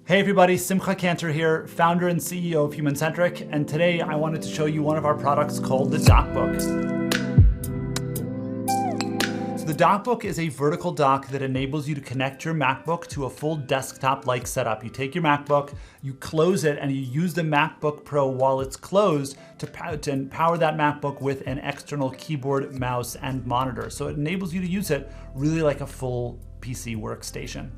Hey everybody, Simcha Cantor here, founder and CEO of HumanCentric, and today I wanted to show you one of our products called the Dockbook. So the Dockbook is a vertical dock that enables you to connect your MacBook to a full desktop-like setup. You take your MacBook, you close it, and you use the MacBook Pro while it's closed to power that MacBook with an external keyboard, mouse, and monitor. So it enables you to use it really like a full PC workstation.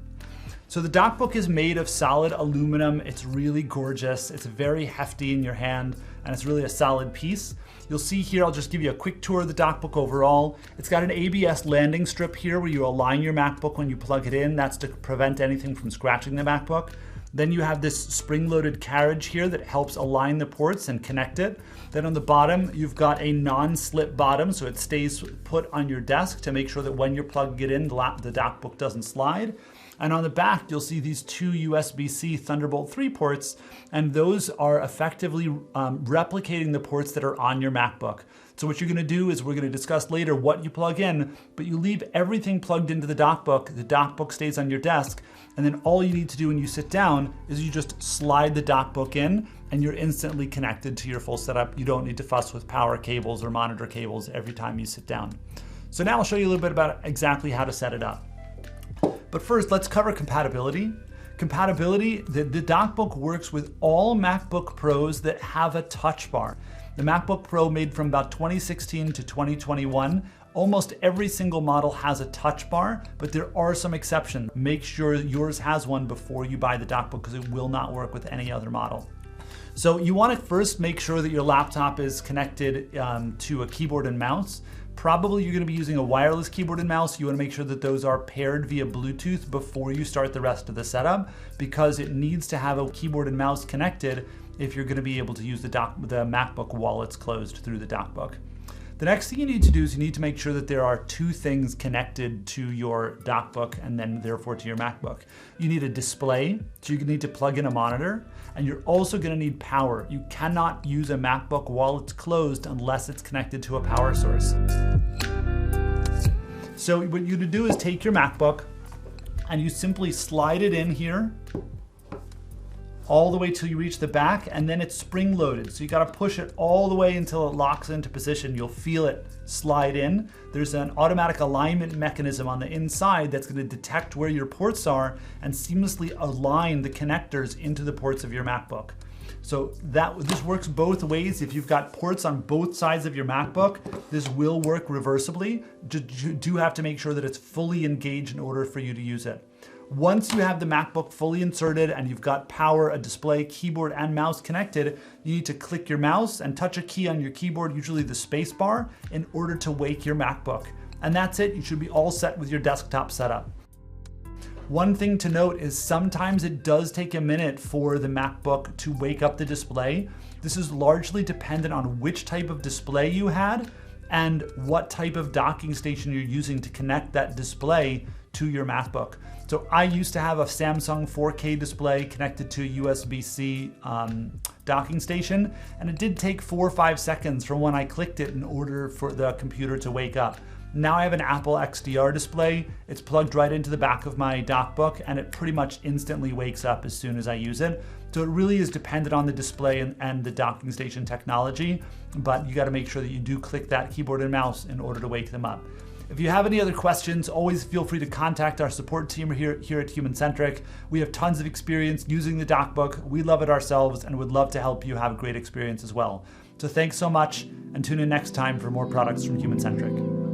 So the Dockbook is made of solid aluminum. It's really gorgeous. It's very hefty in your hand, and it's really a solid piece. You'll see here, I'll just give you a quick tour of the Dockbook overall. It's got an ABS landing strip here where you align your MacBook when you plug it in. That's to prevent anything from scratching the MacBook. Then you have this spring-loaded carriage here that helps align the ports and connect it. Then on the bottom, you've got a non-slip bottom, so it stays put on your desk to make sure that when you're plugging it in, the Dockbook doesn't slide. And on the back, you'll see these two USB-C Thunderbolt 3 ports, and those are effectively replicating the ports that are on your MacBook. So what you're gonna do is we're gonna discuss later what you plug in, but you leave everything plugged into the Dockbook stays on your desk, and then all you need to do when you sit down is you just slide the Dockbook in, and you're instantly connected to your full setup. You don't need to fuss with power cables or monitor cables every time you sit down. So now I'll show you a little bit about exactly how to set it up. But first, let's cover compatibility. Compatibility, the Dockbook works with all MacBook Pros that have a touch bar. The MacBook Pro made from about 2016 to 2021, almost every single model has a touch bar, but there are some exceptions. Make sure yours has one before you buy the Dockbook because it will not work with any other model. So you want to first make sure that your laptop is connected to a keyboard and mouse. Probably you're going to be using a wireless keyboard and mouse. You want to make sure that those are paired via Bluetooth before you start the rest of the setup, because it needs to have a keyboard and mouse connected if you're going to be able to use the MacBook while it's closed through the Dockbook. The next thing you need to do is you need to make sure that there are two things connected to your Dockbook and then therefore to your MacBook. You need a display, so you need to plug in a monitor, and you're also going to need power. You cannot use a MacBook while it's closed unless it's connected to a power source. So what you're going to do is take your MacBook and you simply slide it in here all the way till you reach the back, and then it's spring loaded. So you got to push it all the way until it locks into position. You'll feel it slide in. There's an automatic alignment mechanism on the inside that's going to detect where your ports are and seamlessly align the connectors into the ports of your MacBook. So this works both ways. If you've got ports on both sides of your MacBook, this will work reversibly. You do have to make sure that it's fully engaged in order for you to use it. Once you have the MacBook fully inserted and you've got power, a display, keyboard, and mouse connected, you need to click your mouse and touch a key on your keyboard, usually the space bar, in order to wake your MacBook. And that's it. You should be all set with your desktop setup. One thing to note is sometimes it does take a minute for the MacBook to wake up the display. This is largely dependent on which type of display you had and what type of docking station you're using to connect that display to your MacBook. So I used to have a Samsung 4K display connected to a USB-C docking station, and it did take 4 or 5 seconds from when I clicked it in order for the computer to wake up. Now I have an Apple XDR display. It's plugged right into the back of my Dockbook, and it pretty much instantly wakes up as soon as I use it. So it really is dependent on the display and the docking station technology, but you got to make sure that you do click that keyboard and mouse in order to wake them up. If you have any other questions, always feel free to contact our support team here at HumanCentric. We have tons of experience using the Dockbook. We love it ourselves and would love to help you have a great experience as well. So thanks so much, and tune in next time for more products from HumanCentric.